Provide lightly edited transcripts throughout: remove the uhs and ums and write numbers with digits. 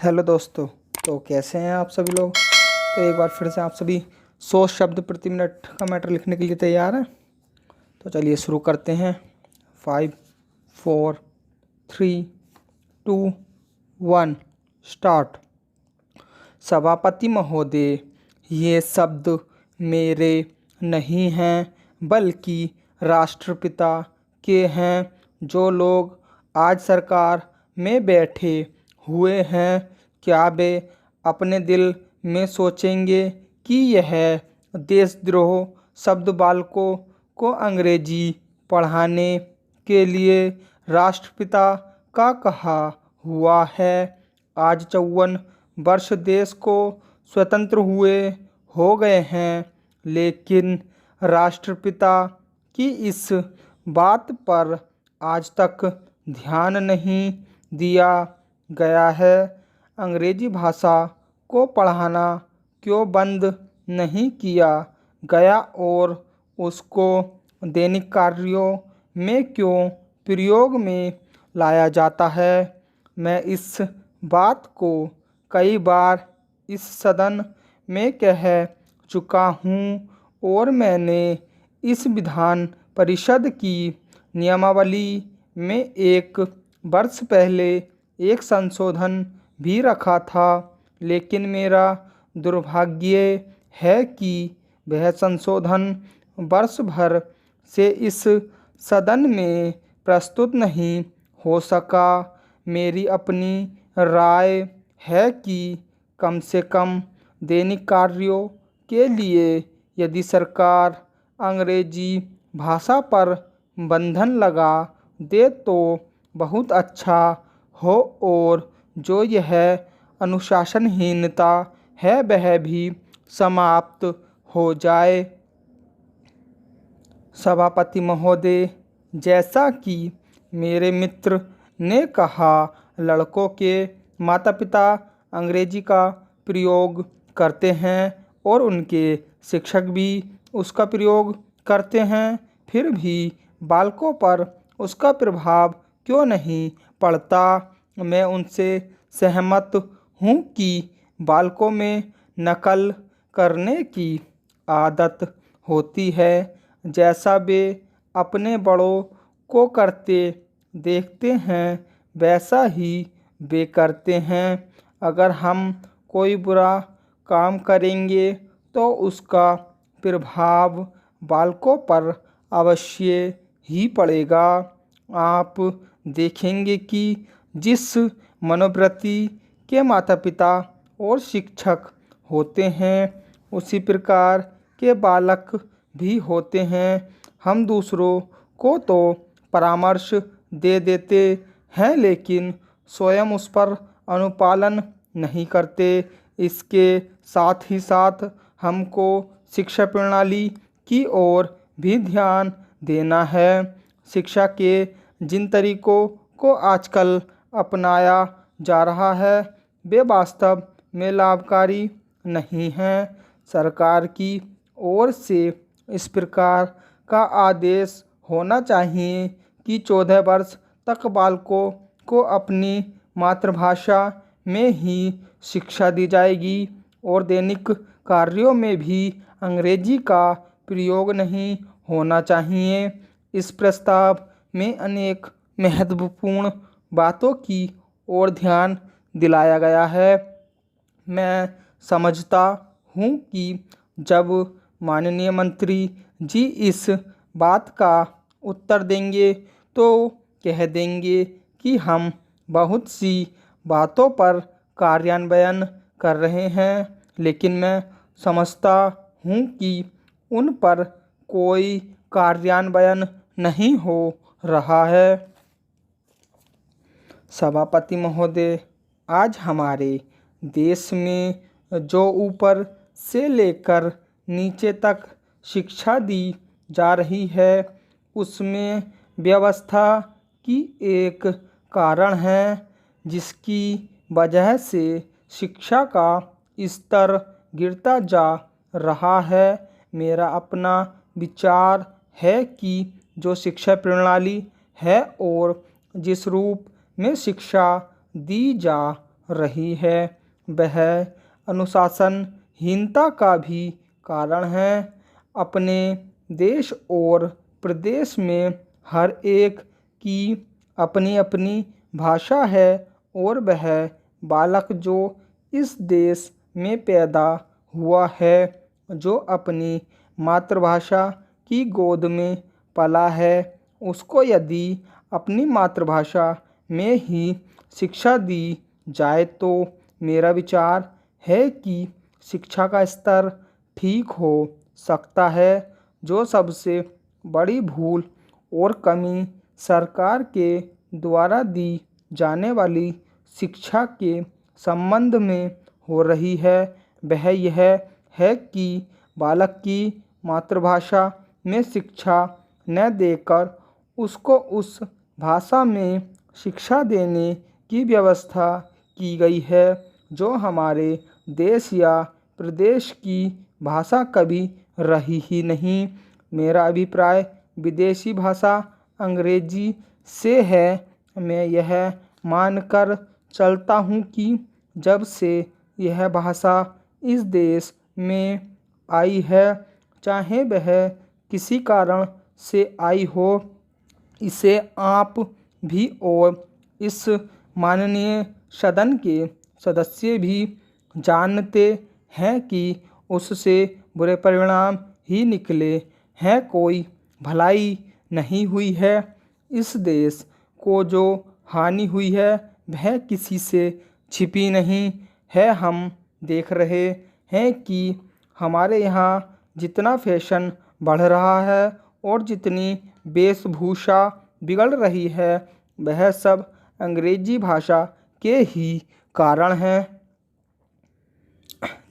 Hello दोस्तों। तो कैसे हैं आप सभी लोग। तो एक बार फिर से आप सभी 100 शब्द प्रति मिनट का मैटर लिखने के लिए तैयार हैं। तो चलिए शुरू करते हैं। 5 4 3 2 1 स्टार्ट। सभापति महोदय, ये शब्द मेरे नहीं हैं बल्कि राष्ट्रपिता के हैं। जो लोग आज सरकार में बैठे हुए हैं, क्या वे अपने दिल में सोचेंगे कि यह देशद्रोह शब्द बालकों को अंग्रेजी पढ़ाने के लिए राष्ट्रपिता का कहा हुआ है। आज 54 वर्ष देश को स्वतंत्र हुए हो गए हैं, लेकिन राष्ट्रपिता की इस बात पर आज तक ध्यान नहीं दिया गया है। अंग्रेजी भाषा को पढ़ाना क्यों बंद नहीं किया गया और उसको दैनिक कार्यों में क्यों प्रयोग में लाया जाता है। मैं इस बात को कई बार इस सदन में कह चुका हूँ और मैंने इस विधान परिषद की नियमावली में एक वर्ष पहले एक संशोधन भी रखा था, लेकिन मेरा दुर्भाग्य है कि वह संशोधन वर्ष भर से इस सदन में प्रस्तुत नहीं हो सका। मेरी अपनी राय है कि कम से कम दैनिक कार्यों के लिए यदि सरकार अंग्रेजी भाषा पर बंधन लगा दे तो बहुत अच्छा हो और जो यह अनुशासनहीनता है वह भी समाप्त हो जाए। सभापति महोदय, जैसा कि मेरे मित्र ने कहा, लड़कों के माता पिता अंग्रेजी का प्रयोग करते हैं और उनके शिक्षक भी उसका प्रयोग करते हैं, फिर भी बालकों पर उसका प्रभाव क्यों नहीं पड़ता। मैं उनसे सहमत हूँ कि बालकों में नकल करने की आदत होती है, जैसा वे अपने बड़ों को करते देखते हैं वैसा ही वे करते हैं। अगर हम कोई बुरा काम करेंगे तो उसका प्रभाव बालकों पर अवश्य ही पड़ेगा। आप देखेंगे कि जिस मनोवृत्ति के माता पिता और शिक्षक होते हैं, उसी प्रकार के बालक भी होते हैं। हम दूसरों को तो परामर्श दे देते हैं, लेकिन स्वयं उस पर अनुपालन नहीं करते। इसके साथ ही साथ हमको शिक्षा प्रणाली की ओर भी ध्यान देना है। शिक्षा के जिन तरीकों को आजकल अपनाया जा रहा है वे वास्तव में लाभकारी नहीं हैं। सरकार की ओर से इस प्रकार का आदेश होना चाहिए कि 14 वर्ष तक बालकों को अपनी मातृभाषा में ही शिक्षा दी जाएगी और दैनिक कार्यों में भी अंग्रेजी का प्रयोग नहीं होना चाहिए। इस प्रस्ताव में अनेक महत्वपूर्ण बातों की ओर ध्यान दिलाया गया है। मैं समझता हूँ कि जब माननीय मंत्री जी इस बात का उत्तर देंगे तो कह देंगे कि हम बहुत सी बातों पर कार्यान्वयन कर रहे हैं, लेकिन मैं समझता हूँ कि उन पर कोई कार्यान्वयन नहीं हो रहा है। सभापति महोदय, आज हमारे देश में जो ऊपर से लेकर नीचे तक शिक्षा दी जा रही है, उसमें व्यवस्था की एक कारण है जिसकी वजह से शिक्षा का स्तर गिरता जा रहा है। मेरा अपना विचार है कि जो शिक्षा प्रणाली है और जिस रूप में शिक्षा दी जा रही है वह अनुशासनहीनता का भी कारण है। अपने देश और प्रदेश में हर एक की अपनी अपनी भाषा है और वह बालक जो इस देश में पैदा हुआ है, जो अपनी मातृभाषा की गोद में पला है, उसको यदि अपनी मातृभाषा में ही शिक्षा दी जाए तो मेरा विचार है कि शिक्षा का स्तर ठीक हो सकता है। जो सबसे बड़ी भूल और कमी सरकार के द्वारा दी जाने वाली शिक्षा के संबंध में हो रही है वह यह है कि बालक की मातृभाषा में शिक्षा न देकर उसको उस भाषा में शिक्षा देने की व्यवस्था की गई है जो हमारे देश या प्रदेश की भाषा कभी रही ही नहीं। मेरा अभिप्राय विदेशी भाषा अंग्रेजी से है। मैं यह मानकर चलता हूँ कि जब से यह भाषा इस देश में आई है, चाहे वह किसी कारण से आई हो, इसे आप भी और इस माननीय सदन के सदस्य भी जानते हैं कि उससे बुरे परिणाम ही निकले हैं, कोई भलाई नहीं हुई है। इस देश को जो हानि हुई है वह किसी से छिपी नहीं है। हम देख रहे हैं कि हमारे यहाँ जितना फैशन बढ़ रहा है और जितनी वेशभूषा बिगड़ रही है वह सब अंग्रेजी भाषा के ही कारण है।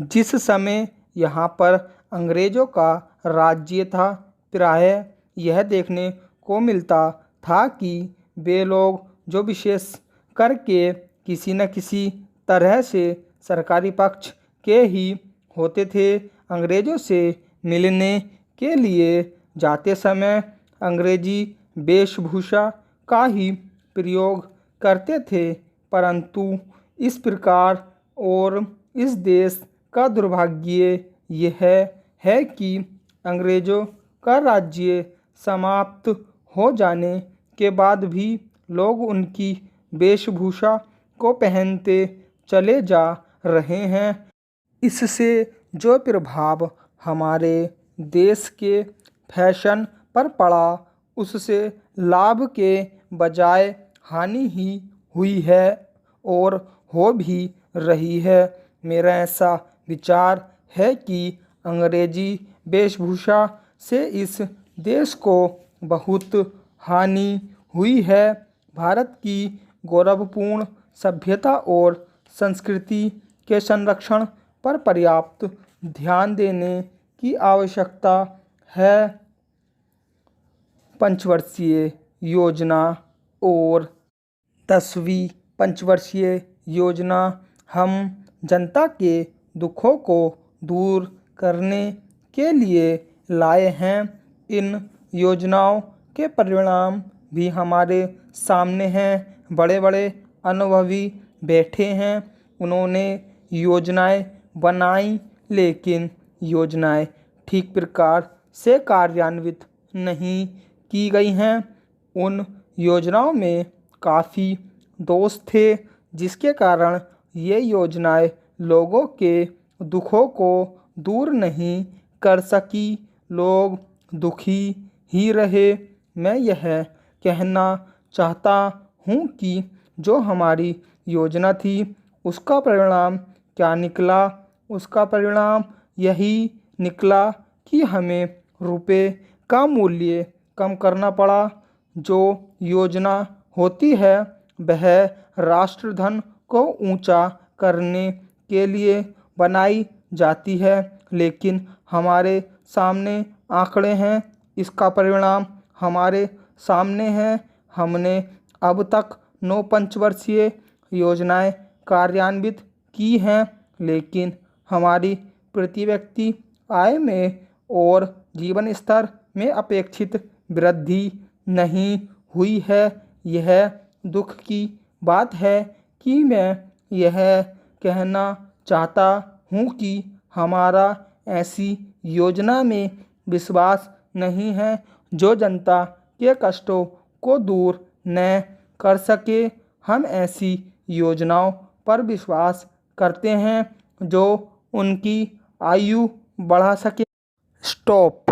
जिस समय यहाँ पर अंग्रेज़ों का राज्य था, प्रायः यह देखने को मिलता था कि वे लोग जो विशेष करके किसी न किसी तरह से सरकारी पक्ष के ही होते थे, अंग्रेज़ों से मिलने के लिए जाते समय अंग्रेजी वेशभूषा का ही प्रयोग करते थे। परंतु इस प्रकार और इस देश का दुर्भाग्य यह है कि अंग्रेज़ों का राज्य समाप्त हो जाने के बाद भी लोग उनकी वेशभूषा को पहनते चले जा रहे हैं। इससे जो प्रभाव हमारे देश के फैशन पर पड़ा उससे लाभ के बजाय हानि ही हुई है और हो भी रही है। मेरा ऐसा विचार है कि अंग्रेजी वेशभूषा से इस देश को बहुत हानि हुई है। भारत की गौरवपूर्ण सभ्यता और संस्कृति के संरक्षण पर पर्याप्त ध्यान देने की आवश्यकता है। पंचवर्षीय योजना और 10वीं पंचवर्षीय योजना हम जनता के दुखों को दूर करने के लिए लाए हैं। इन योजनाओं के परिणाम भी हमारे सामने हैं। बड़े बड़े अनुभवी बैठे हैं, उन्होंने योजनाएं बनाई, लेकिन योजनाएं ठीक प्रकार से कार्यान्वित नहीं की गई हैं। उन योजनाओं में काफ़ी दोष थे, जिसके कारण ये योजनाएं लोगों के दुखों को दूर नहीं कर सकी। लोग दुखी ही रहे। मैं यह कहना चाहता हूँ कि जो हमारी योजना थी उसका परिणाम क्या निकला। उसका परिणाम यही निकला कि हमें रुपए का मूल्य कम करना पड़ा। जो योजना होती है वह राष्ट्रधन को ऊंचा करने के लिए बनाई जाती है, लेकिन हमारे सामने आंकड़े हैं, इसका परिणाम हमारे सामने है। हमने अब तक 9 पंचवर्षीय योजनाएं कार्यान्वित की हैं, लेकिन हमारी प्रति व्यक्ति आय में और जीवन स्तर में अपेक्षित वृद्धि नहीं हुई है। यह दुख की बात है कि मैं यह कहना चाहता हूँ कि हमारा ऐसी योजना में विश्वास नहीं है जो जनता के कष्टों को दूर न कर सके। हम ऐसी योजनाओं पर विश्वास करते हैं जो उनकी आयु बढ़ा सके। स्टॉप।